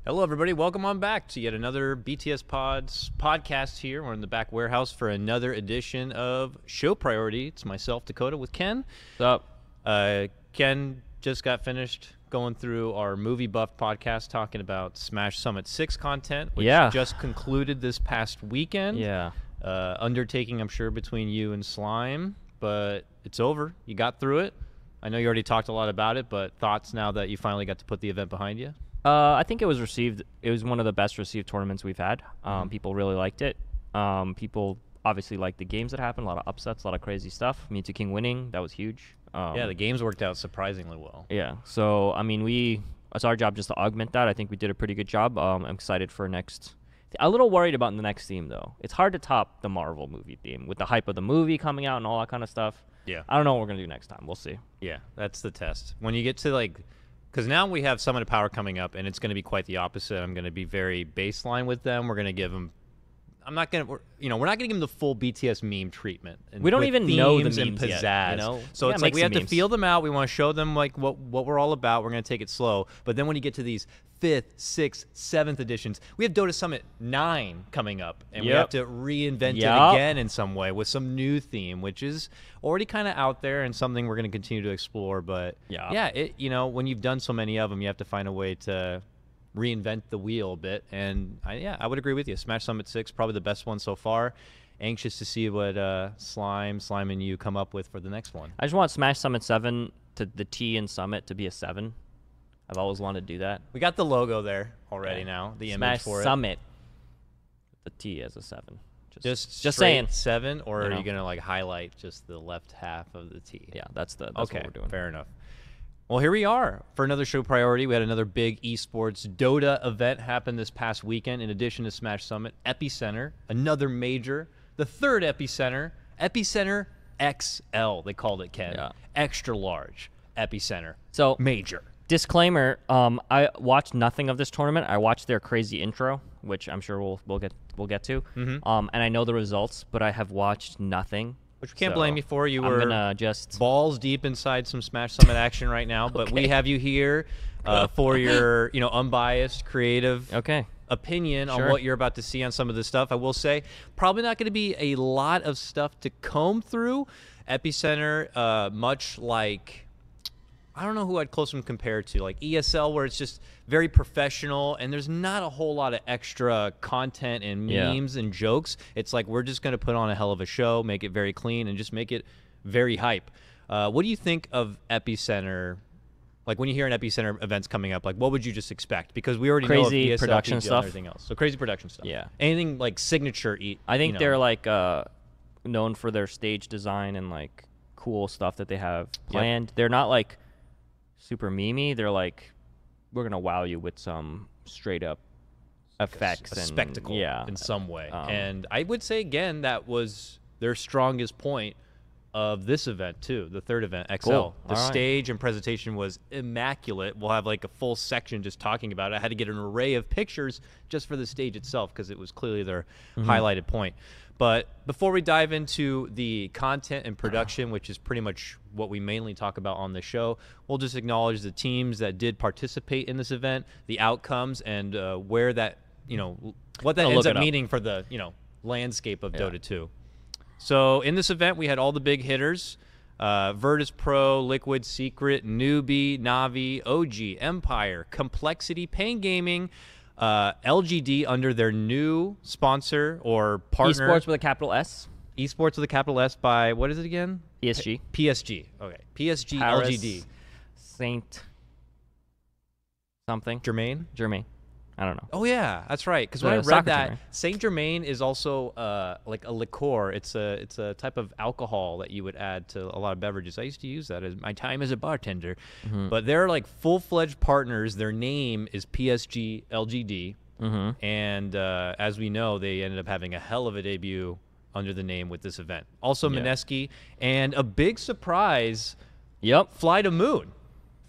Hello, everybody. Welcome on back to yet another BTS Pods podcast here. We're in the back warehouse for another edition of Show Priority. It's myself, Dakota, with Ken. What's up? Ken just got finished going through our Movie Buff podcast talking about Smash Summit 6 content, which just concluded this past weekend. Yeah. Undertaking, I'm sure, between you and Slime, but it's over. You got through it. I know you already talked a lot about it, but thoughts now that you finally got to put the event behind you? I think it was one of the best received tournaments we've had. People really liked it. People obviously liked the games that happened, a lot of upsets, a lot of crazy stuff. Mewtwo King winning, that was huge. Yeah, the games worked out surprisingly well. Yeah, so, I mean, it's our job just to augment that. I think we did a pretty good job. I'm excited for next. I'm a little worried about the next theme, though. It's hard to top the Marvel movie theme with the hype of the movie coming out and all that kind of stuff. Yeah. I don't know what we're going to do next time. We'll see. Yeah, that's the test. When you get to, because now we have Summit of Power coming up, and it's going to be quite the opposite. I'm going to be very baseline with them. We're going to give them. We're not going to give them the full BTS meme treatment. And we don't even know the memes and pizzazz. Yet, you know? So it's like we have to feel them out. We want to show them what we're all about. We're going to take it slow. But then when you get to these 5th, 6th, 7th editions, we have Dota Summit 9 coming up, and we have to reinvent it again in some way with some new theme, which is already kind of out there and something we're going to continue to explore. But when you've done so many of them, you have to find a way to reinvent the wheel a bit. And I would agree with you. Smash Summit 6, probably the best one so far. Anxious to see what Slime and you come up with for the next one. I just want Smash Summit 7 to the T in Summit to be a 7. I've always wanted to do that. We got the logo there already now. The image for Smash Summit. The T as a 7. Just saying 7, or are you gonna highlight just the left half of the T? Yeah, that's what we're doing. Fair enough. Well, here we are for another show priority. We had another big esports Dota event happen this past weekend. In addition to Smash Summit, Epicenter, another major, the third Epicenter XL. They called it, Ken. Yeah. Extra large Epicenter. So major. Disclaimer: I watched nothing of this tournament. I watched their crazy intro, which I'm sure we'll get to. Mm-hmm. And I know the results, but I have watched nothing. Which we can't blame you for. You were gonna just balls deep inside some Smash Summit action right now, but we have you here for your unbiased, creative opinion on what you're about to see on some of this stuff. I will say, probably not going to be a lot of stuff to comb through. Epicenter, much like, I don't know who I'd close them compared to, like ESL, where it's just very professional and there's not a whole lot of extra content and memes and jokes. It's like we're just going to put on a hell of a show, make it very clean, and just make it very hype. What do you think of Epicenter? Like when you hear an Epicenter events coming up, like what would you just expect? Because we already know of ESL, production PGL, stuff, and everything else. So crazy production stuff. Yeah. Anything like signature. I think they're like known for their stage design and like cool stuff that they have planned. Yep. They're not like super memey. They're like, we're gonna wow you with some straight up effects and spectacle in some way. And I would say again that was their strongest point of this event too, the third event, XL. Cool. The stage and presentation was immaculate. We'll have like a full section just talking about it. I had to get an array of pictures just for the stage itself because it was clearly their highlighted point. But before we dive into the content and production, which is pretty much what we mainly talk about on the show, we'll just acknowledge the teams that did participate in this event, the outcomes, and where that, what that ends up meaning for the, landscape of Dota 2. So in this event, we had all the big hitters: Virtus Pro, Liquid, Secret, Newbie, Navi, OG, Empire, Complexity, Pain Gaming, LGD under their new sponsor or partner. Esports with a capital S. Esports with a capital S by, what is it again? PSG. PSG. Okay. PSG, Paris, LGD. Saint something. Germain? I don't know. Oh, yeah. That's right. Because when I read that, Saint Germain is also like a liqueur. It's a type of alcohol that you would add to a lot of beverages. I used to use that as my time as a bartender. But they're like full-fledged partners. Their name is PSG LGD. And as we know, they ended up having a hell of a debut under the name with this event. Also Mineski. And a big surprise, Fly to Moon.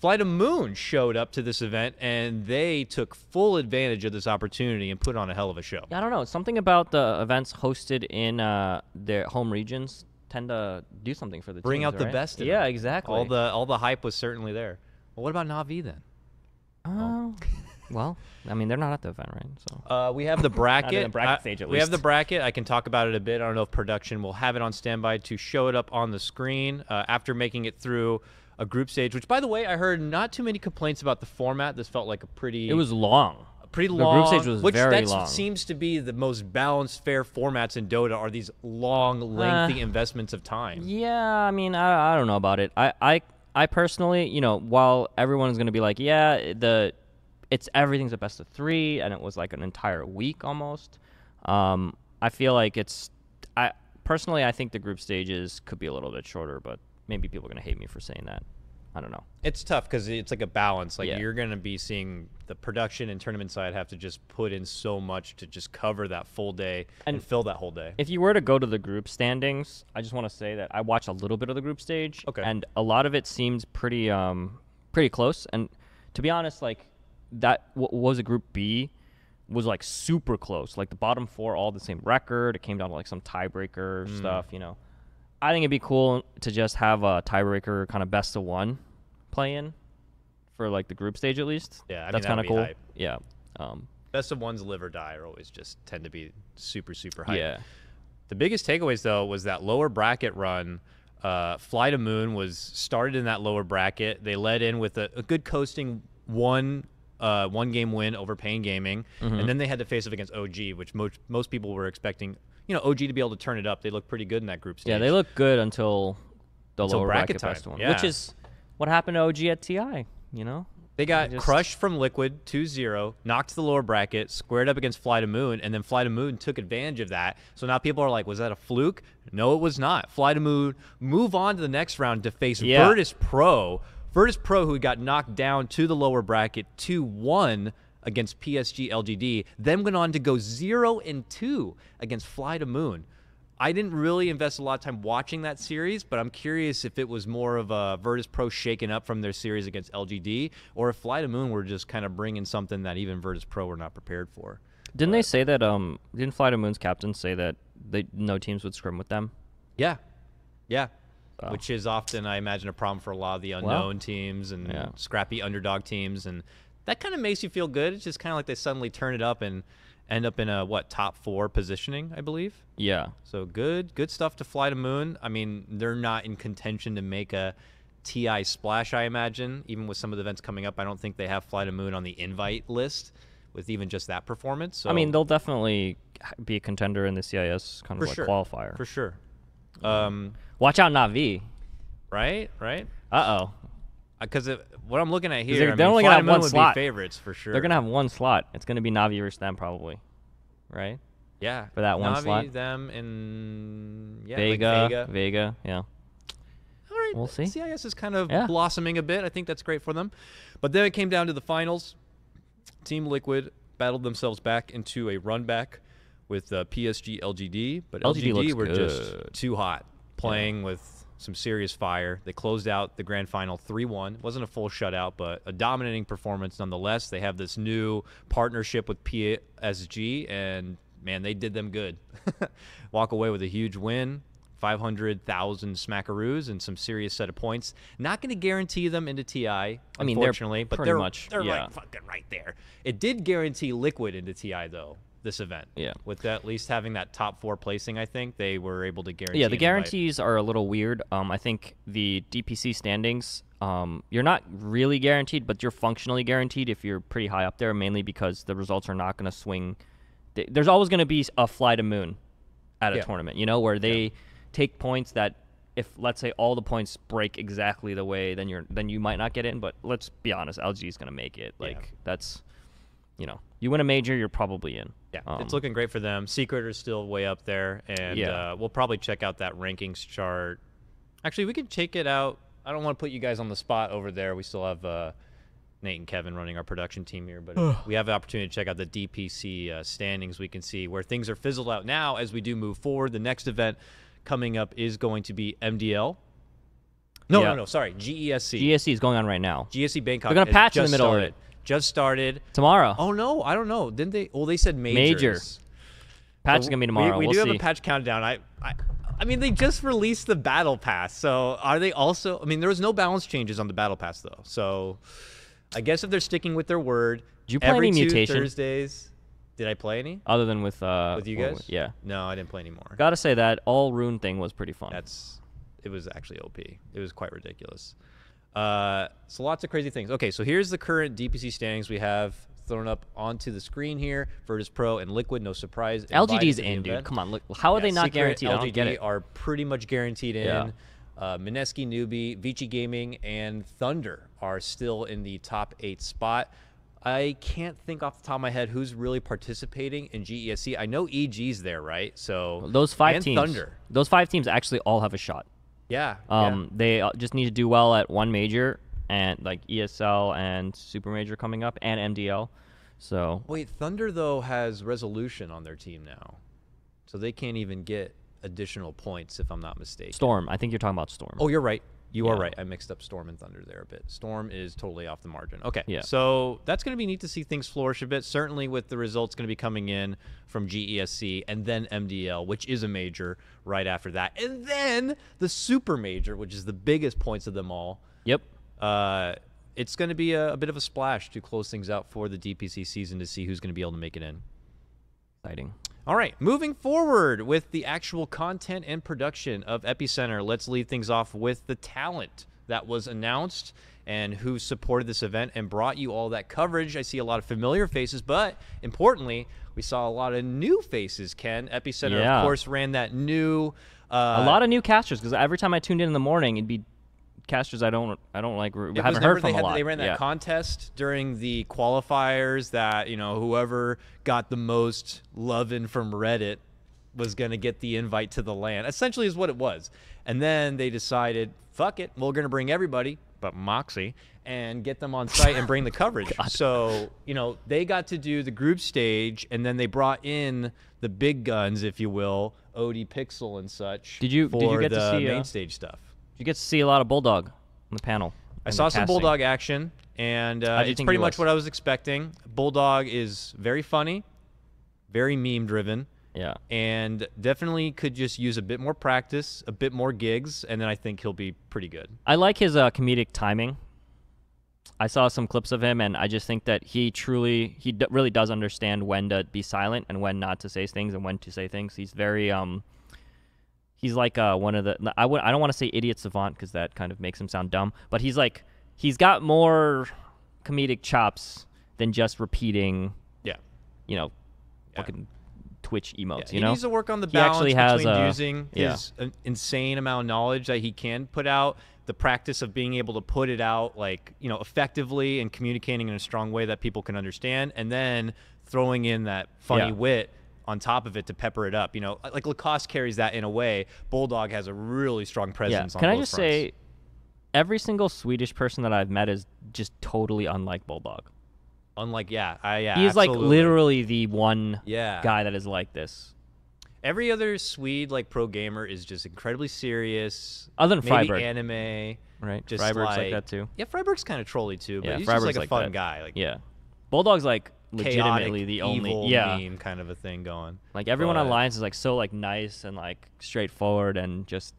Fly to Moon showed up to this event, and they took full advantage of this opportunity and put on a hell of a show. I don't know. Something about the events hosted in their home regions tend to do something for the Bring teams, out the best in them. them. Exactly. All the hype was certainly there. Well, what about Navi then? Oh. Well, I mean, they're not at the event, right? So We have the bracket. Not in the bracket stage, at We have least. the bracket. I can talk about it a bit. I don't know if production will have it on standby to show it up on the screen after making it through a group stage, which, by the way, I heard not too many complaints about the format. This felt like a pretty... it was long. Pretty The long, group stage was which very that long. seems to be the most balanced, fair formats in Dota are these long, lengthy investments of time. Yeah, I mean, I don't know about it. I personally, you know, while everyone's gonna be like, yeah, everything's a best of 3, and it was like an entire week almost. I feel like I think the group stages could be a little bit shorter, but maybe people are gonna hate me for saying that. I don't know. It's tough because it's like a balance. Like Yeah. you're going to be seeing the production and tournament side have to just put in so much to just cover that full day and fill that whole day. If you were to go to the group standings, I just want to say that I watched a little bit of the group stage, Okay. and a lot of it seems pretty close. And to be honest, like what was a Group B was like super close. Like the bottom 4 all the same record. It came down to like some tiebreaker stuff, you know. I think it'd be cool to just have a tiebreaker kind of best of 1 play in for like the group stage at least. Yeah, I mean, that's that'd kind of be cool. hype. Yeah. Best of ones live or die are always just tend to be super, super high. Yeah. The biggest takeaways, though, was that lower bracket run. Fly to Moon was started in that lower bracket. They led in with a good coasting one game win over Pain Gaming, and then they had to face up against OG, which most people were expecting. You know, OG to be able to turn it up. They look pretty good in that group stage. Yeah, they look good until the lower bracket bracket best time, one, yeah. which is what happened to OG at TI. You know, They got crushed from Liquid 2-0, knocked to the lower bracket, squared up against Fly to Moon, and then Fly to Moon took advantage of that. So now people are like, was that a fluke? No, it was not. Fly to Moon move on to the next round to face Virtus Pro. Virtus Pro, who got knocked down to the lower bracket 2-1 against PSG LGD, then went on to go 0-2 against Fly to Moon. I didn't really invest a lot of time watching that series, but I'm curious if it was more of a Virtus Pro shaken up from their series against LGD, or if Fly to Moon were just kind of bringing something that even Virtus Pro were not prepared for. Didn't they say that? Didn't Fly to Moon's captain say that no teams would scrim with them? Yeah, Wow. which is often, I imagine, a problem for a lot of the unknown teams and scrappy underdog teams, and that kind of makes you feel good. It's just kind of like they suddenly turn it up and end up in a top 4 positioning, I believe. Yeah. So good stuff to Fly to Moon. I mean, they're not in contention to make a TI splash, I imagine. Even with some of the events coming up, I don't think they have Fly to Moon on the invite list with even just that performance. So I mean, they'll definitely be a contender in the CIS kind of For sure. qualifier. For sure. Watch out, Navi. Right? Uh-oh. Because what I'm looking at here, They're I mean, only Fly gonna to have Moon one would slot. be favorites for sure. They're going to have one slot. It's going to be Navi versus them probably. Right? Yeah. For that one Navi, slot. them, and Vega, yeah. All right. We'll see. CIS is kind of Yeah. blossoming a bit. I think that's great for them. But then it came down to the finals. Team Liquid battled themselves back into a run back with PSG LGD. But LGD looks were just good. too hot, playing with some serious fire. They closed out the grand final 3-1. Wasn't a full shutout, but a dominating performance nonetheless. They have this new partnership with PSG, and, man, they did them good. Walk away with a huge win. 500,000 smackaroos and some serious set of points. Not going to guarantee them into TI, unfortunately, but they're like fucking right there. It did guarantee Liquid into TI though. This event, with at least having that top 4 placing, I think they were able to guarantee. Yeah, the guarantees are a little weird. I think the DPC standings, you're not really guaranteed, but you're functionally guaranteed if you're pretty high up there, mainly because the results are not going to swing. There's always going to be a Fly to Moon at a tournament, you know, where they take points that if, let's say, all the points break exactly the way, then you might not get in. But let's be honest, LG is going to make it. That's, you know, you win a major, you're probably in. Yeah, it's looking great for them. Secret is still way up there, and we'll probably check out that rankings chart. Actually, we can check it out. I don't want to put you guys on the spot over there. We still have Nate and Kevin running our production team here, but we have the opportunity to check out the DPC standings. We can see where things are fizzled out now as we do move forward. The next event coming up is going to be MDL. No, sorry, GESC. GESC is going on right now. GESC Bangkok. They're going to patch in the middle of it. Just started. Tomorrow. Oh, no, I don't know. Didn't they? Well, they said majors. Patch is going to be tomorrow. We we'll do see. have a patch countdown. I mean, they just released the battle pass. So are they also? I mean, there was no balance changes on the battle pass, though. So I guess if they're sticking with their word, Did you play Every any 2 Mutation Thursdays. Did I play any? other than with You guys? Yeah. No, I didn't play anymore. Gotta say that all rune thing was pretty fun. It was actually OP. It was quite ridiculous. So lots of crazy things. Okay, so here's the current DPC standings we have thrown up onto the screen here. Virtus Pro and Liquid, no surprise. LGD's in, dude. Come on, look. How are they not Secret guaranteed? LGD I don't get it. are pretty much guaranteed in. Yeah. Mineski, Newbie, Vici Gaming, and Thunder are still in the top 8 spot. I can't think off the top of my head who's really participating in GESC. I know EG's there, right? So those 5 teams. Thunder. Those 5 teams actually all have a shot. Yeah. They just need to do well at one major, and like ESL and Super Major coming up, and MDL. So wait, Thunder though has Resolution on their team now, so they can't even get additional points if I'm not mistaken. Storm. I think you're talking about Storm. Oh, you're right. You are right. I mixed up Storm and Thunder there a bit. Storm is totally off the margin. Okay. Yeah. So that's going to be neat to see things flourish a bit. Certainly with the results going to be coming in from GESC and then MDL, which is a major right after that. And then the Super Major, which is the biggest points of them all. Yep. It's going to be a bit of a splash to close things out for the DPC season to see who's going to be able to make it in. Exciting. All right, moving forward with the actual content and production of Epicenter, let's lead things off with the talent that was announced and who supported this event and brought you all that coverage. I see a lot of familiar faces, but importantly, we saw a lot of new faces, Ken. Epicenter, of course, ran that new... a lot of new casters, because every time I tuned in the morning, it'd be casters I don't like, haven't heard from a lot. They ran that contest during the qualifiers that, you know, whoever got the most lovin' from Reddit was going to get the invite to the LAN. Essentially is what it was. And then they decided, fuck it, we're going to bring everybody but Moxie and get them on site and bring the coverage. So, you know, they got to do the group stage, and then they brought in the big guns, if you will, Odie, Pixel, and such. Did you get to see main stage stuff? You get to see a lot of Bulldog on the panel. I saw some Bulldog action, and it's pretty much what I was expecting. Bulldog is very funny, very meme-driven. Yeah. And definitely could just use a bit more practice, a bit more gigs, and then I think he'll be pretty good. I like his comedic timing. I saw some clips of him, and I just think that he really does understand when to be silent and when not to say things and when to say things. He's very he's like one of the I don't want to say idiot savant because that kind of makes him sound dumb, but he's got more comedic chops than just repeating fucking Twitch emotes. He needs to work on the balance between using his insane amount of knowledge that he can put out, the practice of being able to put it out effectively and communicating in a strong way that people can understand, and then throwing in that funny wit on top of it to pepper it up. You know, like Lacoste carries that in a way. Bulldog has a really strong presence on both fronts. Can I just say, every single Swedish person that I've met is just totally unlike Bulldog. He's absolutely. Like literally the one guy that is like this. Every other Swede pro gamer is just incredibly serious. Other than maybe Freiberg, anime, right? Just Freiberg's like that too. Yeah, Freiberg's kind of trolly too, but he's just like a fun guy. Bulldog's legitimately the only evil meme kind of a thing going. Like everyone online is so nice and straightforward and just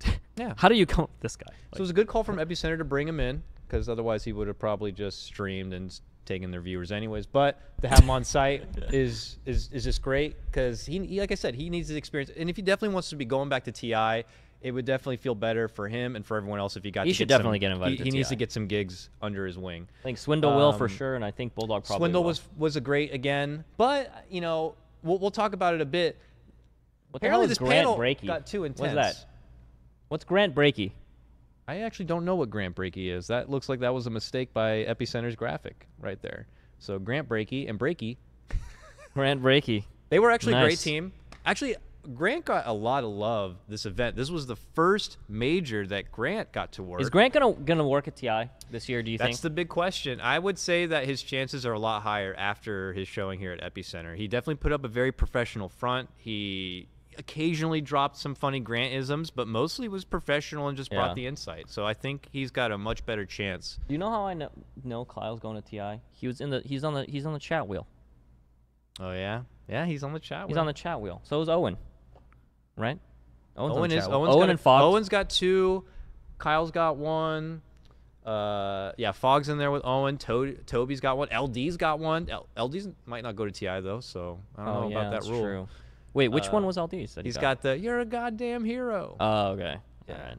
how do you come with this guy? So it was a good call from Epicenter to bring him in, because otherwise he would have probably just streamed and taken their viewers anyways. But to have him on site is just great, because he like I said, he needs his experience, and if he definitely wants to be going back to TI, it would definitely feel better for him and for everyone else if he got. He should definitely get invited. He needs to get some gigs under his wing. I think Swindle will for sure, and I think Bulldog probably Swindle will. was a great again, but we'll talk about it a bit. Apparently this Grant panel Breaky? got too intense. What's that? What's Grant Breaky? I actually don't know what Grant Breaky is. That looks like that was a mistake by Epicenter's graphic right there. So Grant Breaky and Breaky. Grant Breaky. They were actually a great team. Actually, Grant got a lot of love this event. This was the first major that Grant got to work. Is Grant gonna work at TI this year, do you think? That's the big question. I would say that his chances are a lot higher after his showing here at Epicenter. He definitely put up a very professional front. He occasionally dropped some funny Grant-isms, but mostly was professional and just brought the insight. So I think he's got a much better chance. Do you know how I know Kyle's going to TI? He's on the chat wheel. Oh yeah? Yeah, he's on the chat wheel. He's on the chat wheel. So is Owen. Right? Owen and Fox. Owen's got 2. Kyle's got 1. Yeah, Fogg's in there with Owen. Toby's got one. LD's got one. LD's might not go to TI though, so I don't know about that rule. True. Wait, which one was LD? He's got the "You're a goddamn hero." Oh, okay. Yeah. All right.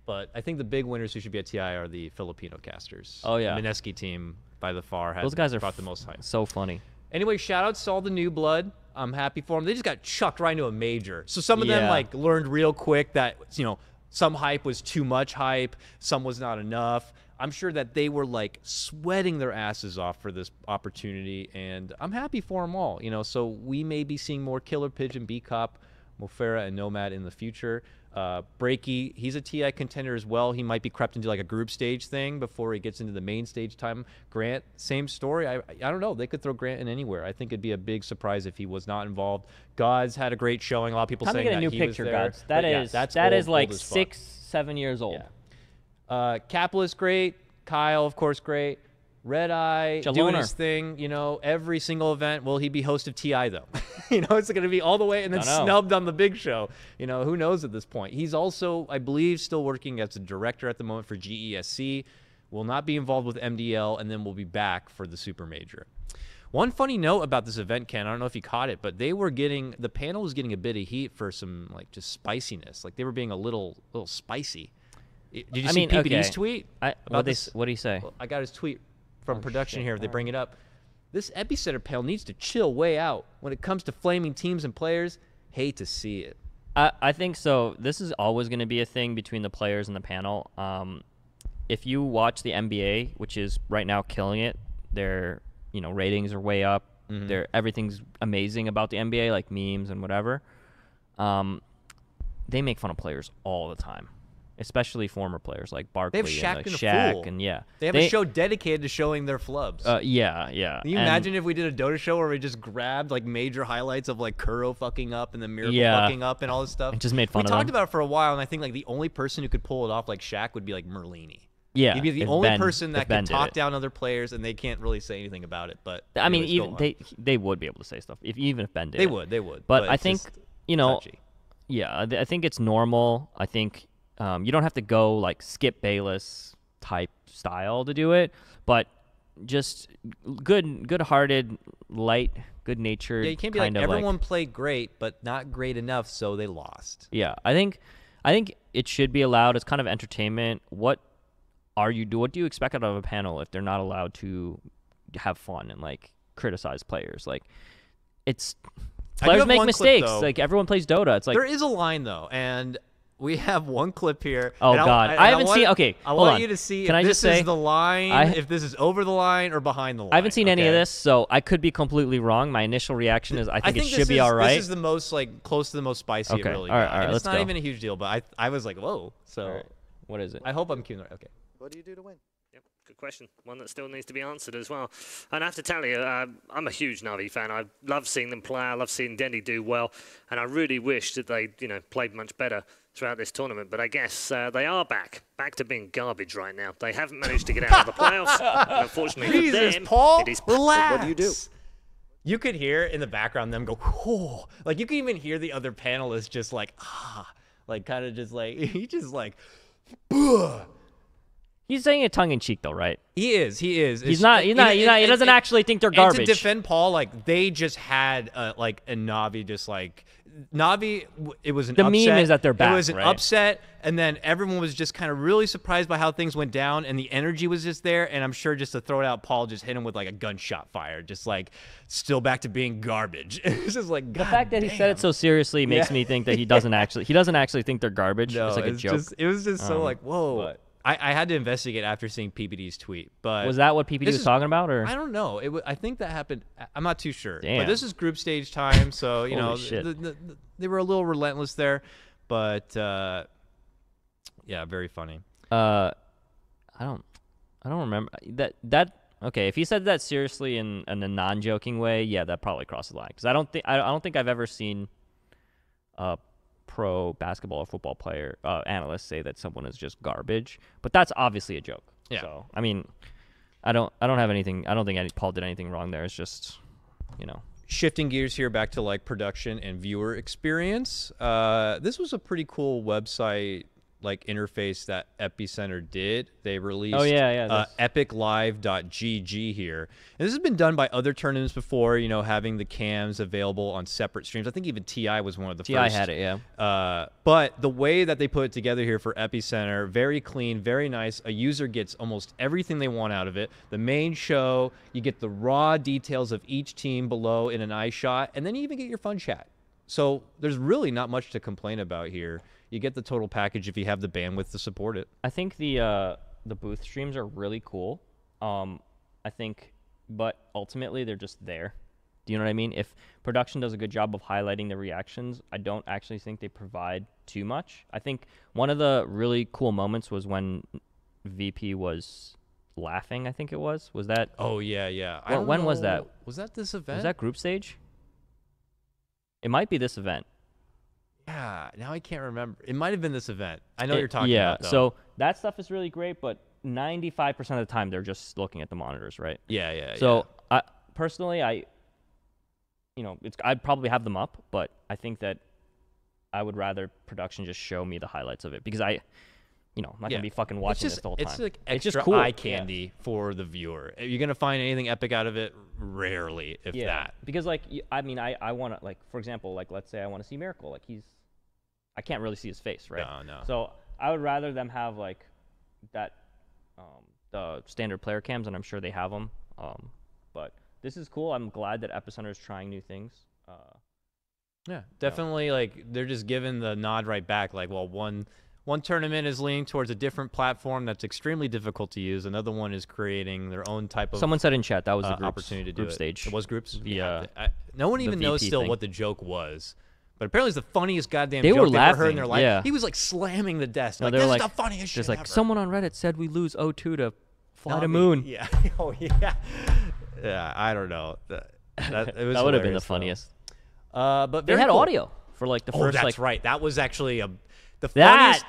But I think the big winners who should be at TI are the Filipino casters. Oh, yeah. The Mineski team by the far Those guys are brought the most hype. So funny. Anyway, shout outs to all the new blood. I'm happy for them. They just got chucked right into a major. So some of them like learned real quick that, you know, some hype was too much hype, some was not enough. I'm sure that they were like sweating their asses off for this opportunity, and I'm happy for them all. You know, so we may be seeing more Killer Pigeon, B-Cop, Mofera, and Nomad in the future. Breaky, he's a TI contender as well. He might be crept into like a group stage thing before he gets into the main stage time. Grant, same story. I don't know. They could throw Grant in anywhere. I think it'd be a big surprise if he was not involved. Gods had a great showing. A lot of people saying that he was there. Time to get a new picture, Gods. That is like 6-7 years old. Yeah. Capitalist, great. Kyle, of course, great. Red Eye doing his thing, you know, every single event. Will he be host of TI, though? You know, it's going to be all the way and then snubbed on the big show. You know, who knows at this point? He's also, I believe, still working as a director at the moment for GESC. Will not be involved with MDL, and then will be back for the Super Major. One funny note about this event, Ken, I don't know if you caught it, but the panel was getting a bit of heat for some, like, just spiciness. Like, they were being a little spicy. Did you see PPD's tweet? What did he say? Well, I got his tweet from production here. They bring it up. This Epicenter panel needs to chill way out when it comes to flaming teams and players. Hate to see it. I think so. This is always going to be a thing between the players and the panel. If you watch the NBA, which is right now killing it, their ratings are way up. Mm-hmm. Everything's amazing about the NBA, like memes and whatever. They make fun of players all the time. Especially former players like Barkley and Shaq, and They have a show dedicated to showing their flubs. Yeah. Can you imagine if we did a Dota show where we just grabbed like major highlights of like Kuro fucking up and then Miracle fucking up and all this stuff? And just made fun of them. We talked about it for a while, and I think like the only person who could pull it off like Shaq would be like Merlini. Yeah, he'd be the only person that could talk down other players, and they can't really say anything about it. But I mean, even they would be able to say stuff even if Ben did. They would. But I think I think it's normal. I think. You don't have to go like Skip Bayless type style to do it, but just good-hearted, light, good-natured. Yeah, you can't be like everyone played great, but not great enough, so they lost. Yeah, I think it should be allowed. It's kind of entertainment. What do you expect out of a panel if they're not allowed to have fun and like criticize players? Like, players make mistakes. Clip, like everyone plays Dota. It's like there is a line though, and. We have one clip here. Oh, God. I haven't seen... Okay, I want you to see if this is the line, if this is over the line or behind the line. I haven't seen any of this, so I could be completely wrong. My initial reaction is I think it should be all right. This is the most, like, close to the most spicy it really got. All right, it's not even a huge deal, but I was like, whoa. So what is it? I hope I'm cueing right. Okay. What do you do to win? Yep, good question. One that still needs to be answered as well. And I have to tell you, I'm a huge Navi fan. I love seeing them play. I love seeing Dendy do well. And I really wish that they, played much better throughout this tournament. But I guess they are back to being garbage right now. They haven't managed to get out of the playoffs. And unfortunately for them, Paul, it is relax. What do you do? You could hear in the background them go, whoa. Like, you can even hear the other panelists just like, like kind of just like, he just like, ugh. He's saying it tongue in cheek, though, right? He is. He doesn't actually think they're garbage. And to defend Paul, like they just had like a Navi, just like Navi. It was an upset. The meme is that they're back. It was an upset, and then everyone was just kind of really surprised by how things went down, and the energy was just there. And I'm sure just to throw it out, Paul just hit him with like a gunshot fire, just like still back to being garbage. It's just like the fact that he said it so seriously makes me think that he doesn't actually think they're garbage. No, it's like a joke. It was just so like whoa. I had to investigate after seeing PPD's tweet, but was that what PPD was talking about, or I don't know. I think that happened. I'm not too sure. Damn. But this is group stage time, so you know shit. They were a little relentless there, but yeah, very funny. I don't remember that. Okay, if he said that seriously in a non-joking way, yeah, that probably crossed the line. Because I don't think I've ever seen pro basketball or football player analysts say that someone is just garbage, but that's obviously a joke. Yeah. So I mean, I don't have anything. I don't think Paul did anything wrong there. It's just, Shifting gears here back to like production and viewer experience. This was a pretty cool website like interface that Epicenter did. They released epiclive.gg here. And this has been done by other tournaments before, you know, having the cams available on separate streams. I think even TI was one of the first. TI had it, yeah. But the way that they put it together here for Epicenter, very clean, very nice. A user gets almost everything they want out of it. The main show, you get the raw details of each team below in an eye shot, and then you even get your fun chat. So there's really not much to complain about here. You get the total package if you have the bandwidth to support it. I think the booth streams are really cool. I think, but ultimately they're just there. Do you know what I mean? If production does a good job of highlighting the reactions, I don't actually think they provide too much. I think one of the really cool moments was when VP was laughing, I think it was. Was that? Oh, yeah, yeah. When was that? Was that this event? Was that group stage? It might be this event. Yeah, now I can't remember. It might have been this event. I know what you're talking about, though. So that stuff is really great, but 95% of the time they're just looking at the monitors, right? Yeah. So I personally, I'd probably have them up, but I think that I would rather production just show me the highlights of it because I'm not gonna be fucking watching this the whole time. It's like extra it's just cool. eye candy for the viewer. You're gonna find anything epic out of it rarely, if that. Because I want to, like, for example, like, let's say I want to see Miracle. Like, I can't really see his face, right? No. So I would rather them have like that, the standard player cams, and I'm sure they have them. But this is cool. I'm glad that Epicenter is trying new things. Yeah, definitely. Like, they're just giving the nod right back. Like, well, one tournament is leaning towards a different platform that's extremely difficult to use. Another one is creating their own type of. Someone said in chat that was the opportunity to do group stage. It was groups. Yeah. No one even knows still thing. what the joke was. But apparently it's the funniest goddamn they joke were they've laughing. ever heard in their life. Yeah. He was like slamming the desk. No, Like, they're this like, is the funniest shit just like ever. someone on Reddit said we lose O2 to fly Navi. to moon. Yeah. Oh yeah. Yeah. I don't know. That would have been the funniest. But they had cool. audio for like the first. That's right. That was actually the funniest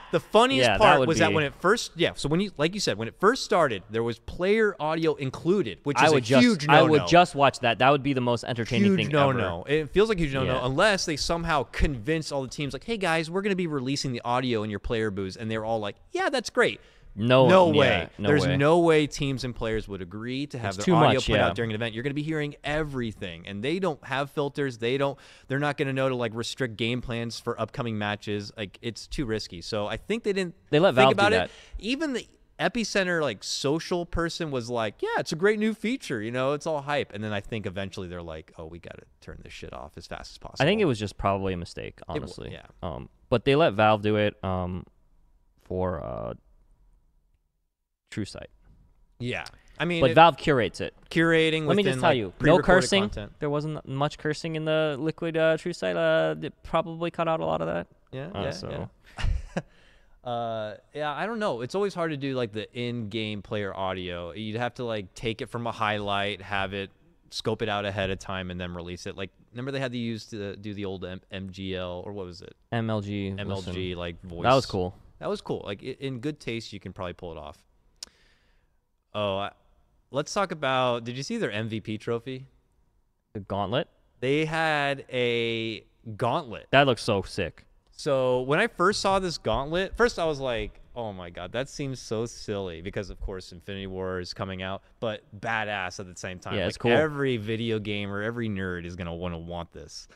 that part would was be. that when it first, so when you, like you said, when it first started, there was player audio included, which is huge no-no. I would just watch that. That would be the most entertaining thing ever. No. It feels like huge no-no unless they somehow convince all the teams, like, hey guys, we're going to be releasing the audio in your player booths, and they're all like, yeah, that's great. No way. There's no way teams and players would agree to have their audio put out during an event. You're going to be hearing everything, and they don't have filters. They're not going to know to like restrict game plans for upcoming matches. Like, it's too risky. So I think they didn't. They let think Valve about do it. that. Even the Epicenter like social person was like, yeah, it's a great new feature. You know, it's all hype. And then I think eventually they're like, oh, we got to turn this shit off as fast as possible. I think it was just probably a mistake, honestly. Yeah. But they let Valve do it for True Sight. Yeah. I mean, but Valve curates it. Curating. Let me just tell you, no cursing. Content. There wasn't much cursing in the Liquid True Sight. It probably cut out a lot of that. Yeah. I don't know. It's always hard to do like the in-game player audio. You'd have to like take it from a highlight, have it, scope it out ahead of time, and then release it. Like, remember they had to do the old MGL, or what was it? MLG listen. Like voice. That was cool. Like, in good taste, you can probably pull it off. Oh, let's talk about, did you see their MVP trophy? The gauntlet? They had a gauntlet. That looks so sick. So when I first saw this gauntlet, first I was like, oh my God, that seems so silly because, of course, Infinity War is coming out, but badass at the same time. Yeah, like, it's cool. Every video gamer, every nerd is going to want this.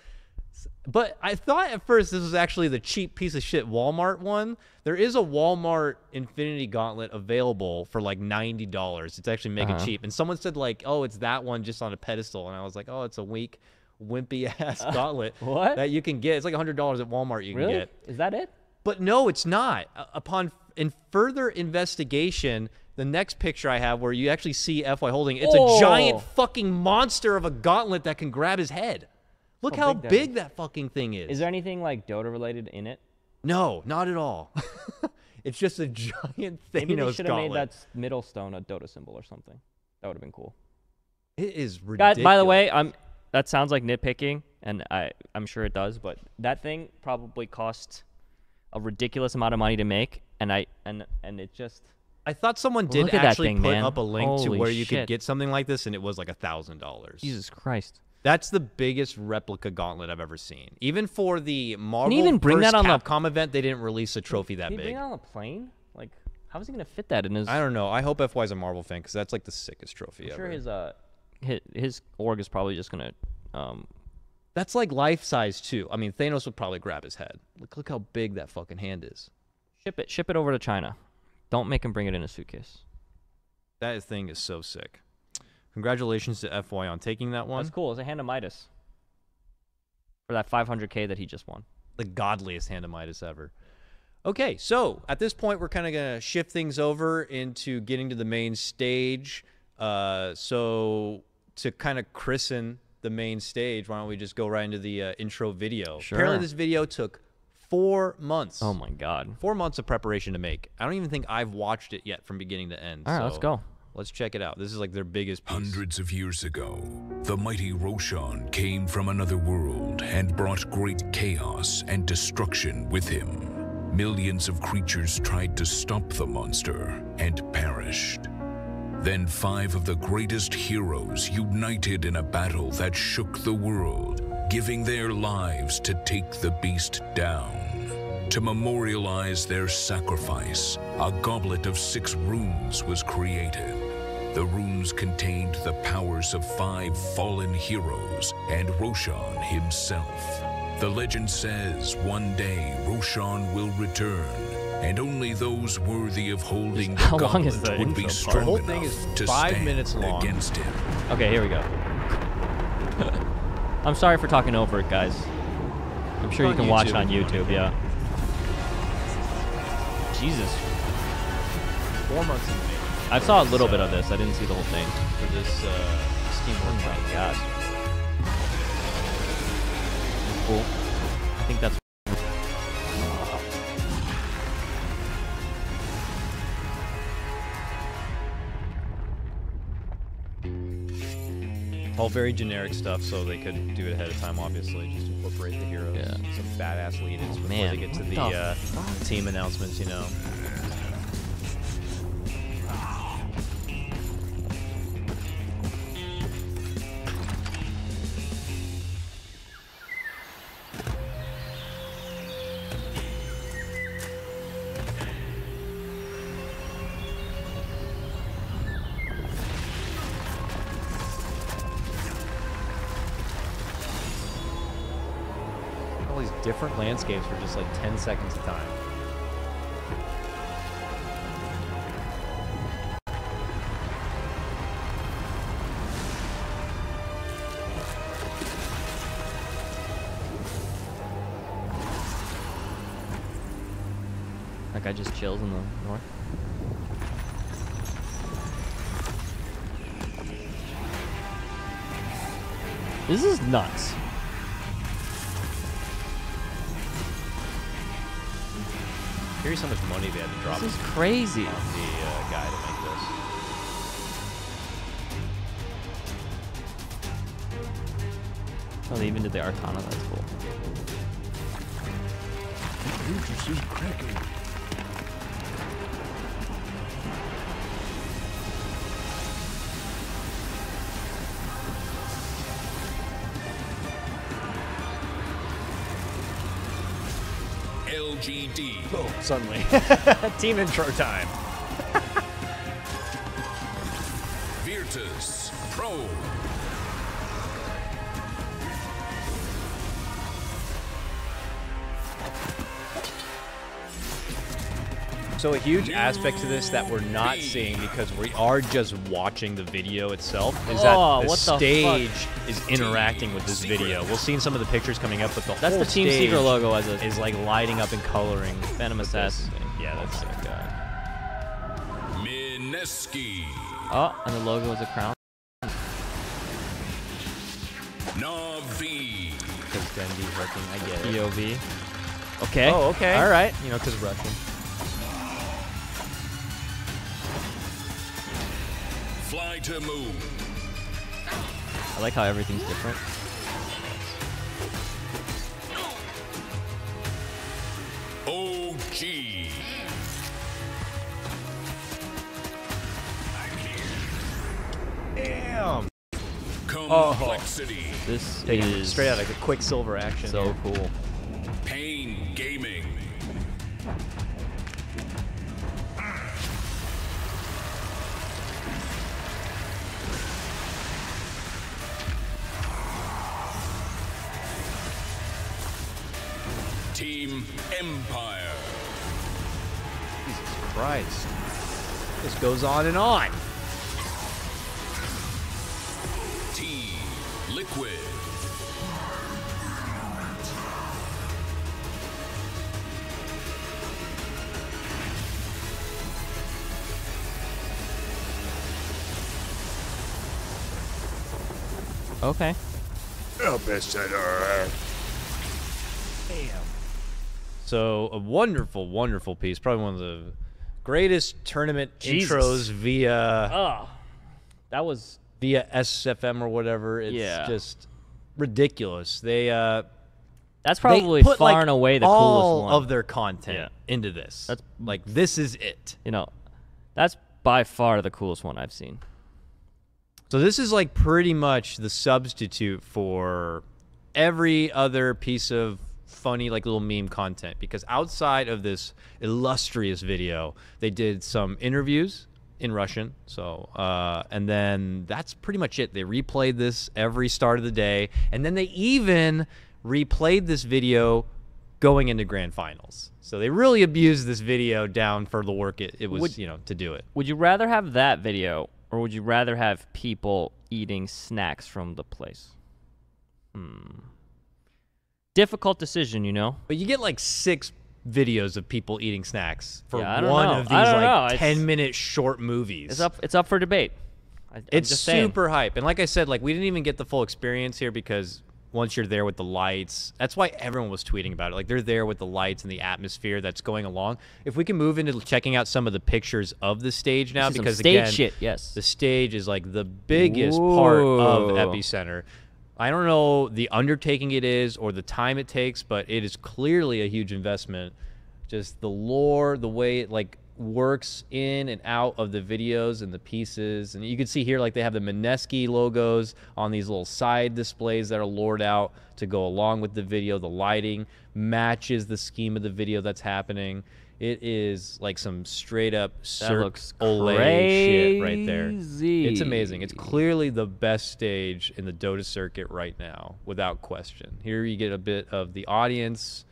But I thought at first this was actually the cheap piece of shit Walmart one. There is a Walmart Infinity Gauntlet available for like $90. It's actually mega cheap. And someone said like, oh, it's that one just on a pedestal. And I was like, oh, it's a weak, wimpy ass gauntlet that you can get. It's like $100 at Walmart you can get. Is that it? But no, it's not. In further investigation, the next picture I have where you actually see FY holding, it's a giant fucking monster of a gauntlet that can grab his head. Look how big that fucking thing is. Is there anything like Dota related in it? No, not at all. It's just a giant Thanos Maybe they should have made gauntlet. that middle stone a Dota symbol or something. That would have been cool. It is ridiculous. Guys, by the way, that sounds like nitpicking, and I'm sure it does, but that thing probably cost a ridiculous amount of money to make, and it just. I thought someone did Look at actually that thing, put man. up a link to Holy where you could shit. get something like this, and it was like $1,000. Jesus Christ. That's the biggest replica gauntlet I've ever seen. Even for the Marvel even bring vs. that on the- Capcom event, they didn't release a trophy that Can he big. bring it on a plane? Like, how is he gonna fit that in his? I don't know. I hope FY's a Marvel fan because that's like the sickest trophy I'm ever. sure his org is probably just gonna. That's like life size too. I mean, Thanos would probably grab his head. Look how big that fucking hand is. Ship it over to China. Don't make him bring it in a suitcase. That thing is so sick. Congratulations to FY on taking that one. That's cool. It's a hand of Midas for that 500K that he just won. The godliest hand of Midas ever. Okay, so at this point, we're kind of going to shift things over into getting to the main stage. So to kind of christen the main stage, why don't we just go right into the intro video? Sure. Apparently, this video took 4 months. Oh, my God. 4 months of preparation to make. I don't even think I've watched it yet from beginning to end. All right, let's go. Let's check it out. This is like their biggest piece. Hundreds of years ago, the mighty Roshan came from another world and brought great chaos and destruction with him. Millions of creatures tried to stop the monster and perished. Then 5 of the greatest heroes united in a battle that shook the world, giving their lives to take the beast down. To memorialize their sacrifice, a goblet of 6 runes was created. The runes contained the powers of 5 fallen heroes and Roshan himself. The legend says one day Roshan will return, and only those worthy of holding the How long is goblet the would be intro part? strong The whole thing enough is to 5 stand minutes long. against him. Okay, here we go. I'm sorry for talking over it, guys. I'm sure you on can watch it YouTube on if you YouTube, yeah. Jesus. 4 months in the making. I saw a little bit of this. I didn't see the whole thing. For this Steam Oh Workshop. my God. Cool. I think that's... All very generic stuff, so they could do it ahead of time, obviously, just incorporate the heroes. Yeah. Some badass lead-ins before man, they get to what the team announcements, you know. All these different landscapes for just like 10 seconds of time. That guy just chills in the north. This is nuts. Curious how much money they had to drop This is crazy. on the guy to make this. Oh, they even did the Arcana. That's cool. LGD. Boom, suddenly. Team intro time. Virtus Pro. So a huge aspect to this that we're not seeing because we are just watching the video itself is that Oh, the what the stage is interacting with this video. We'll see in some of the pictures coming up, but the That's whole the Team stage Secret logo as a is like lighting up and coloring. Phantom with Assassin. this. Yeah, that's sick. Mineski. Oh, and the logo is a crown. Navi. Because Dendy's working, I get it. POV. Okay. Oh, okay. All right. You know, because Russian. Fly to moon. I like how everything's different. OG. Damn. Command. Complexity. This Taking is straight out of like a Quicksilver action. so here. cool. Pain Gaming. Team Empire. Jesus Christ. This goes on and on. Team Liquid. Okay. Epicenter. So a wonderful, wonderful piece. Probably one of the greatest tournament Jesus. intros via Oh, that was SFM or whatever. It's Yeah. just ridiculous. that's probably they put, far like, and away the all coolest one. of their content Yeah. into this. That's- like this is it. You know, that's by far the coolest one I've seen. So this is like pretty much the substitute for every other piece of funny like little meme content, because outside of this illustrious video, they did some interviews in Russian. So and then that's pretty much it. They replayed this every start of the day, and then they even replayed this video going into grand finals. So they really abused this video down for the work it was, to do it. Would you rather have that video, or would you rather have people eating snacks from the place? Difficult decision, you know? But you get like 6 videos of people eating snacks for Yeah, I don't one know. of these I don't know. like It's- 10-minute short movies. It's up for debate. I'm It's just saying. super hype. And like I said, like we didn't even get the full experience here because once you're there with the lights, that's why everyone was tweeting about it. Like they're there with the lights and the atmosphere that's going along. If we can move into checking out some of the pictures of the stage now, This is some because stage again, shit, yes. the stage is like the biggest part of Whoa. Epicenter. I don't know the undertaking it is or the time it takes, but it is clearly a huge investment. Just the lore, the way it like works in and out of the videos and the pieces. And you can see here like they have the Mineski logos on these little side displays that are lored out to go along with the video. The lighting matches the scheme of the video that's happening. It is like some straight up Cirque looks Olay shit right there. crazy. It's amazing. It's clearly the best stage in the Dota circuit right now, without question. Here you get a bit of the audience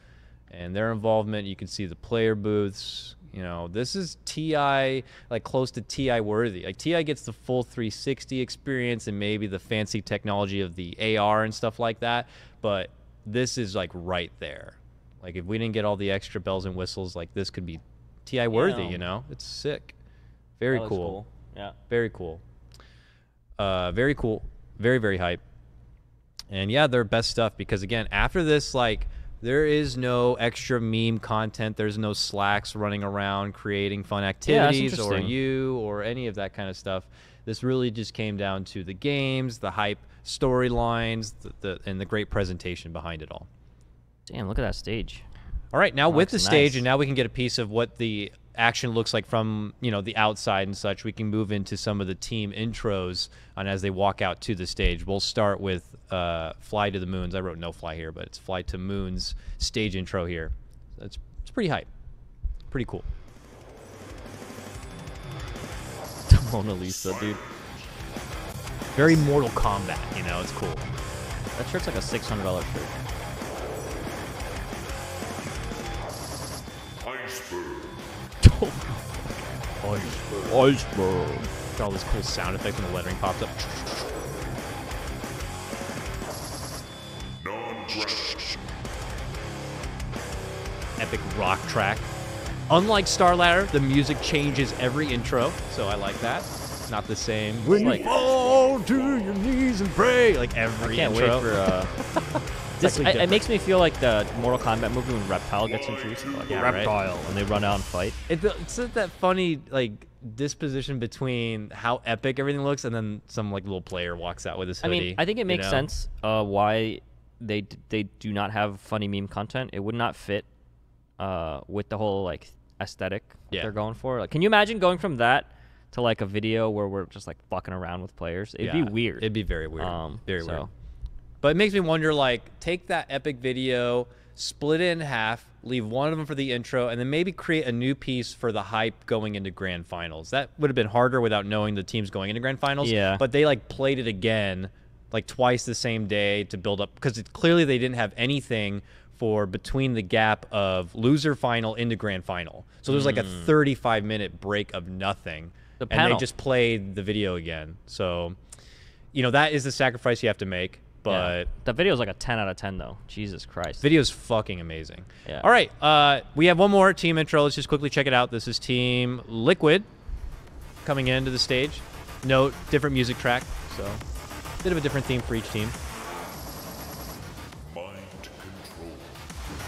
and their involvement. You can see the player booths. You know, this is TI, like close to TI worthy. Like TI gets the full 360 experience and maybe the fancy technology of the AR and stuff like that, but this is like right there. Like if we didn't get all the extra bells and whistles, like this could be TI worthy, you know? It's sick. Very That looks cool. Yeah. Very cool. Very cool. Very, very hype. And yeah, their best stuff, because again, after this, like there is no extra meme content. There's no slacks running around creating fun activities or interesting. or any of that kind of stuff. This really just came down to the games, the hype storylines, and the great presentation behind it all. Damn, look at that stage. All right, now with the looks stage, nice. and now we can get a piece of what the action looks like from, the outside and such. We can move into some of the team intros on as they walk out to the stage. We'll start with Fly to the Moons. I wrote No Fly here, but it's Fly to Moons stage intro here. It's pretty hype. Pretty cool. Mona Lisa, dude. Very Mortal Kombat, it's cool. That shirt's like a $600 shirt. Iceberg. All this cool sound effect when the lettering pops up. Epic rock track. Unlike Star Ladder, the music changes every intro, so I like that. It's not the same. When like- you fall to your knees and pray, like every Can't intro. wait for this. It makes me feel like the Mortal Kombat movie when Reptile gets introduced. Like, Yeah, right. Reptile, and they run out and fight. It's that funny like disposition between how epic everything looks and then some like little player walks out with his I hoodie. mean, I think it makes know? sense why they do not have funny meme content. It would not fit with the whole like aesthetic Yeah. they're going for. Like, can you imagine going from that to like a video where we're just like fucking around with players. It'd be weird. It'd be very weird. Very weird. So. But it makes me wonder, like, take that epic video, split it in half, leave one of them for the intro, and then maybe create a new piece for the hype going into grand finals. That would have been harder without knowing the teams going into grand finals. Yeah. But they, like, played it again, like, twice the same day to build up. Because clearly they didn't have anything for between the gap of loser final into grand final. So there's, like, a 35-minute break of nothing. And they just played the video again. So, you know, that is the sacrifice you have to make. But the video is like a 10 out of 10, though. Jesus Christ. Video's fucking amazing. Yeah. All right. We have one more team intro. Let's just quickly check it out. This is Team Liquid coming into the stage. Note, different music track. So, bit of a different theme for each team. Mind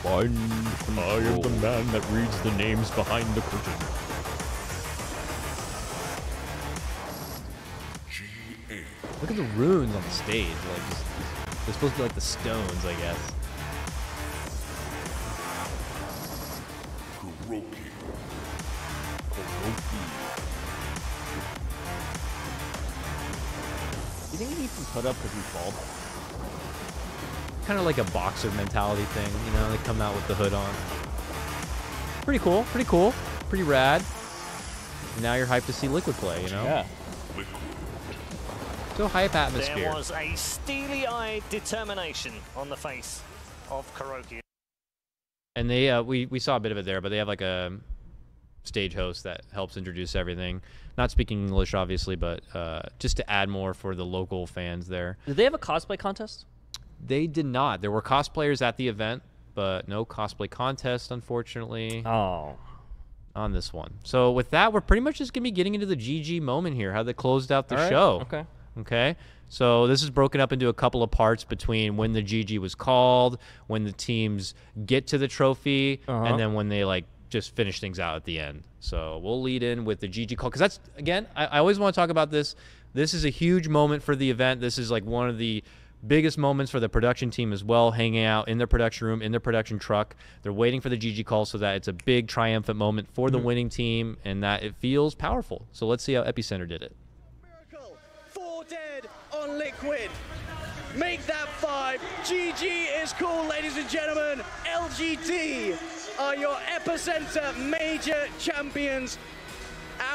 control. I am the man that reads the names behind the curtain. Look at the runes on the stage. Like, they're supposed to be like the stones, I guess. You think he needs some put up because he's bald? Kind of like a boxer mentality thing, you know? They come out with the hood on. Pretty cool. Pretty cool. Pretty rad. And now you're hyped to see Liquid play, you know? Yeah. So hype atmosphere. There was a steely-eyed determination on the face of Kuroki. And they we saw a bit of it there, but they have like a stage host that helps introduce everything. Not speaking English, obviously, but just to add more for the local fans there. Did they have a cosplay contest? They did not. There were cosplayers at the event, but no cosplay contest, unfortunately, Oh. on this one. So with that, we're pretty much just going to be getting into the GG moment here, how they closed out the All right. show. Okay. Okay, so this is broken up into a couple of parts between when the GG was called, when the teams get to the trophy, and then when they like just finish things out at the end. So we'll lead in with the GG call, because that's, again, I always want to talk about this. This is a huge moment for the event. This is like one of the biggest moments for the production team as well, hanging out in their production room, in their production truck. They're waiting for the GG call so that it's a big triumphant moment for the winning team and that it feels powerful. So let's see how Epicenter did it. Dead on Liquid. Make that 5. GG is cool, ladies and gentlemen. LGD are your Epicenter major champions.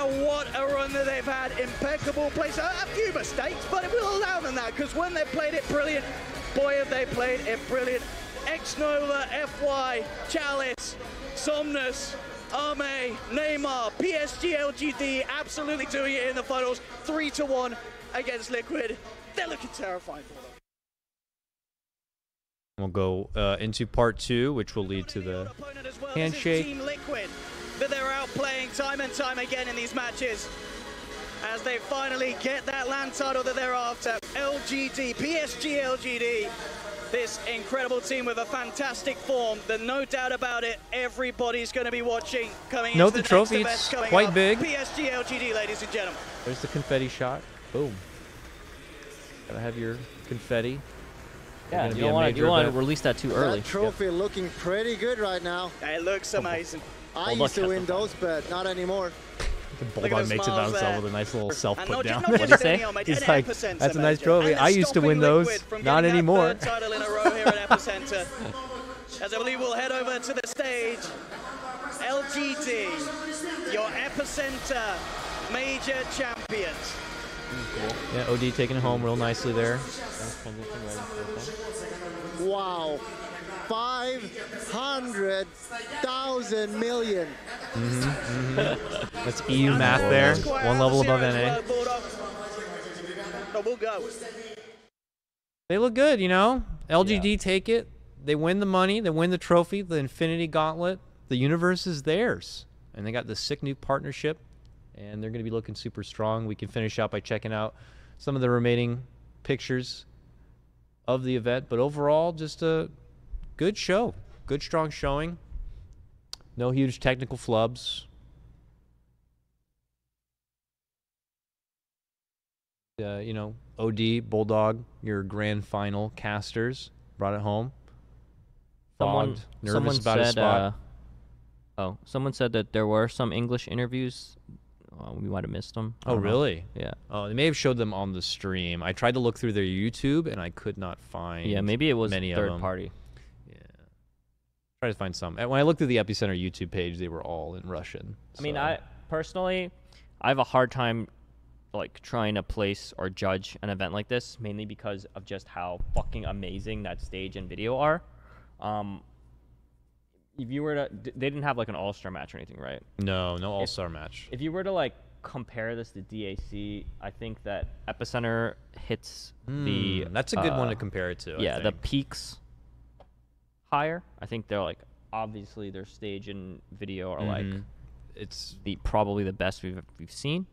And what a run that they've had. Impeccable place. A few mistakes, but it will allow them that, because when they played it brilliant, boy, have they played it brilliant. X-Nova, FY, Chalice, Somnus, Arme, Neymar, PSG, LGD, absolutely doing it in the finals. 3-1 against Liquid. They're looking terrifying for them. We'll go into part 2, which will lead to the handshake. Team Liquid that they're outplaying time and time again in these matches as they finally get that land title that they're after. LGD, PSG LGD, this incredible team with a fantastic form. There's no doubt about it. Everybody's going to be watching coming Note into the the trophy, next it's event coming quite up. big. PSG LGD, ladies and gentlemen. There's the confetti shot. Boom. Gotta have your confetti. Yeah, Gonna you be a don't major want to event. release that too early. That trophy looking pretty good right now. It looks amazing. I used to win those, but not anymore. The at Bulldog the makes it about smiles himself there. with a nice little self And put not down. just- not What'd just he say? any of them, He's an like, Epicenter that's a nice major. trophy. And I they're used to stopping win those. Liquid from Not getting that anymore. third title in a row here at Epicenter. As I believe we'll head over to the stage. LGD, your Epicenter major champions. Yeah, OD taking it home real nicely there. Wow. 500,000 million. That's EU math there. One level above NA. But we'll go. They look good, you know? LGD take it. They win the money. They win the trophy, the Infinity Gauntlet. The universe is theirs. And they got this sick new partnership. And they're going to be looking super strong. We can finish out by checking out some of the remaining pictures of the event. But overall, just a good show. Good, strong showing. No huge technical flubs. You know, OD, Bulldog, your grand final casters brought it home. Fogged, nervous about his spot. someone said that there were some English interviews We might have missed them. Oh, really? Yeah. Oh, they may have showed them on the stream. I tried to look through their YouTube, and I could not find. Yeah, maybe it was many of third them. party. Yeah. Try to find some. And when I looked through the Epicenter YouTube page, they were all in Russian. I mean, so- I personally, I have a hard time like trying to place or judge an event like this, mainly because of just how fucking amazing that stage and video are. If you were to, they didn't have like an all-star match or anything, right? No all-star match. If you were to like compare this to DAC, I think that Epicenter hits the. That's a good one to compare it to. I Yeah, the think. peaks higher. I think they're like obviously their stage and video are like It's probably the best we've seen.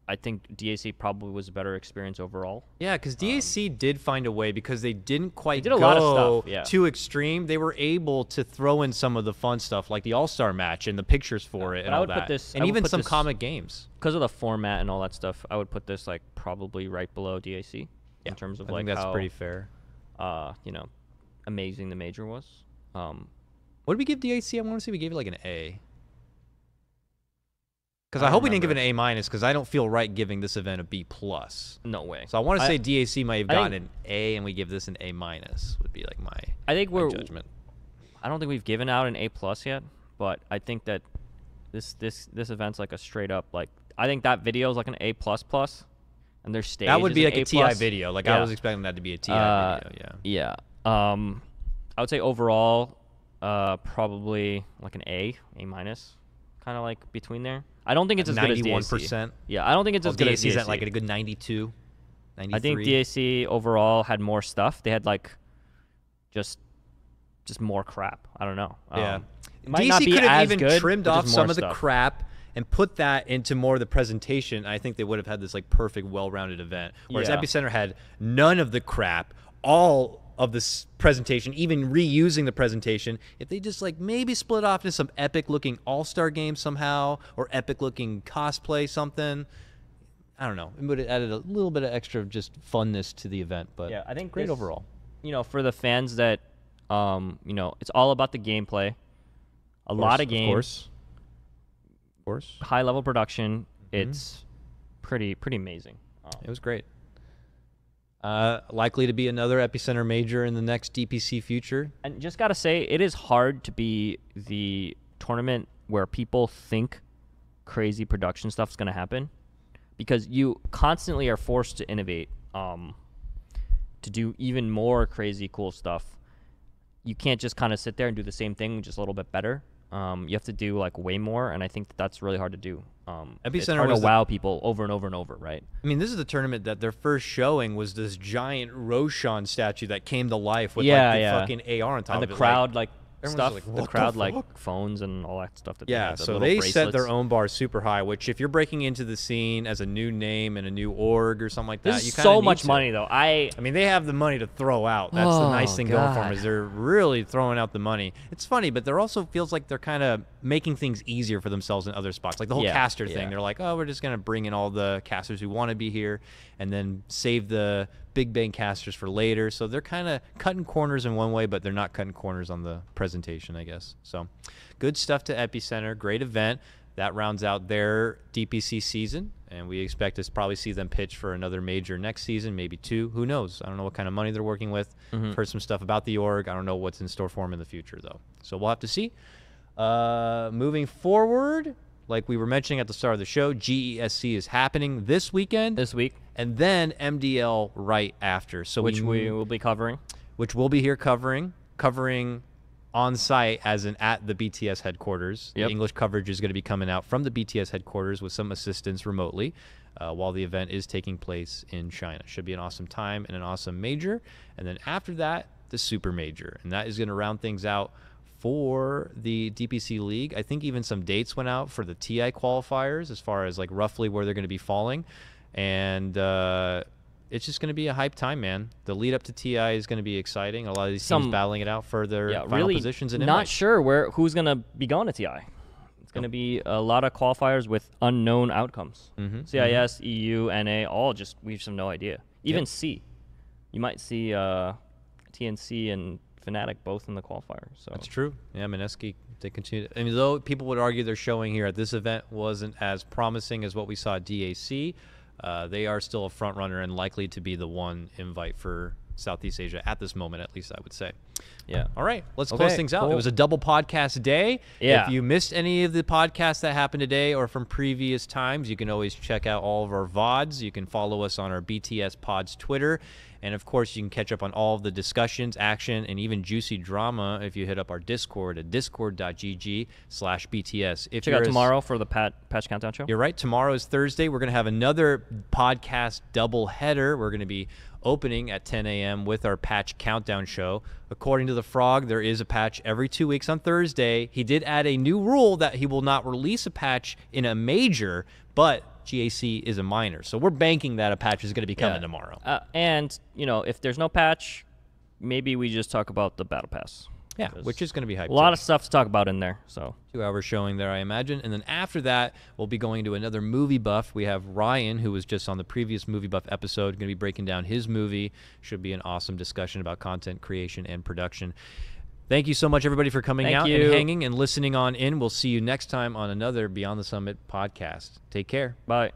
I think DAC probably was a better experience overall. Yeah, because DAC did find a way because they didn't quite did a go lot of stuff, yeah. too extreme. They were able to throw in some of the fun stuff, like the All-Star match and the pictures for it, but and I all would put that, this- I and would even put some this- comic games. Because of the format and all that stuff, I would put this like probably right below DAC in terms of I like think that's how pretty fair. Amazing the major was. What did we give DAC? I want to say we gave it like an A. Because I hope we didn't give it an A minus, because I don't feel right giving this event a B plus. No way. So I want to say DAC might have I gotten think- an A, and we give this an A minus. Would be like my. I think my we're. judgment. I don't think we've given out an A plus yet, but I think that this event's like a straight up like. I think that video is like an A plus plus, and their stage. That would is be an like a TI A+. video. Like Yeah. I was expecting that to be a TI video. Yeah. Yeah. I would say overall, probably like an A minus, kind of like between there. I don't think it's as good as DAC. 91%. Yeah, I don't think it's as good as DAC's DAC. at like a good 92, 93. I think DAC overall had more stuff. They had like just more crap. I don't know. Yeah. It might not DC be could have as even good, trimmed but off just some more of the stuff. crap and put that into more of the presentation. I think they would have had this like perfect, well-rounded event. Whereas Yeah. Epicenter had none of the crap, all of this presentation, even reusing the presentation. If they just like maybe split off into some epic-looking all-star games somehow, or epic-looking cosplay something, I don't know. It would have added a little bit of extra just funness to the event. But Yeah, I think great this- overall. For the fans that, it's all about the gameplay. A lot of games, Of course. high level production. It's pretty amazing. It was great. Likely to be another Epicenter major in the next DPC future. And just gotta say, it is hard to be the tournament where people think crazy production stuff's gonna happen, because you constantly are forced to innovate, to do even more crazy cool stuff. You can't just kind of sit there and do the same thing, just a little bit better. You have to do like way more, and I think that's really hard to do. It's Epicenter hard was to wow people over and over and over, right? I mean, this is the tournament that their first showing was this giant Roshan statue that came to life with like the fucking AR on top And of the it. crowd like everyone's stuff. like, the "What the crowd like fuck?" phones and all that stuff. That Yeah, have, the so little they set their bracelets. own bar super high, which if you're breaking into the scene as a new name and a new org or something like that, This you is kinda so need much to. money, though. I mean, they have the money to throw out. That's the nice Oh, thing going for them, God. is they're really throwing out the money. It's funny, but there also feels like they're kind of making things easier for themselves in other spots. Like the whole Yeah, caster thing. yeah. They're like, oh, we're just going to bring in all the casters who want to be here and then save the big bang casters for later. So they're kind of cutting corners in one way, but they're not cutting corners on the presentation, I guess. So good stuff to Epicenter. Great event. That rounds out their DPC season, and we expect to probably see them pitch for another major next season, maybe two. Who knows? I don't know what kind of money they're working with. Heard some stuff about the org. I don't know what's in store for them in the future, though. So we'll have to see. Moving forward, like we were mentioning at the start of the show, GESC is happening this weekend, this week, and then MDL right after. So which we will be covering. which we'll be here covering on site as in at the BTS headquarters. Yep. The English coverage is going to be coming out from the BTS headquarters with some assistance remotely while the event is taking place in China. Should be an awesome time and an awesome major. And then after that, the super major. And that is going to round things out for the DPC League. I think even some dates went out for the TI qualifiers as far as like roughly where they're going to be falling. And it's just going to be a hype time, man. The lead up to TI is going to be exciting. A lot of these teams battling it out for their final really positions in not invite. sure who's gonna be going to TI. It's gonna be a lot of qualifiers with unknown outcomes. CIS, EU, NA, all just we just have no idea. Even C, you might see TNC and Fnatic both in the qualifier. So That's true. Yeah, Mineski They continue. I mean, though people would argue their showing here at this event wasn't as promising as what we saw at DAC, they are still a front runner and likely to be the one invite for Southeast Asia at this moment, at least I would say. Yeah. All right, let's close things out. It was a double podcast day. Yeah. If you missed any of the podcasts that happened today or from previous times, you can always check out all of our VODs. You can follow us on our BTS Pods Twitter. And, of course, you can catch up on all of the discussions, action, and even juicy drama if you hit up our Discord at discord.gg/BTS. Check out tomorrow for the Patch Countdown show. You're right. Tomorrow is Thursday. We're going to have another podcast double header. We're going to be opening at 10 a.m. with our Patch Countdown show. According to the Frog, there is a patch every 2 weeks on Thursday. He did add a new rule that he will not release a patch in a major, but GAC is a minor. So we're banking that a patch is going to be coming tomorrow. And, you know, if there's no patch, maybe we just talk about the Battle Pass. Yeah, which is going to be hyped. A lot of stuff to talk about in there. So 2 hours showing there, I imagine. And then after that, we'll be going to another movie buff. We have Ryan, who was just on the previous movie buff episode, going to be breaking down his movie. Should be an awesome discussion about content creation and production. Thank you so much, everybody, for coming out and hanging and listening on in. We'll see you next time on another Beyond the Summit podcast. Take care. Bye.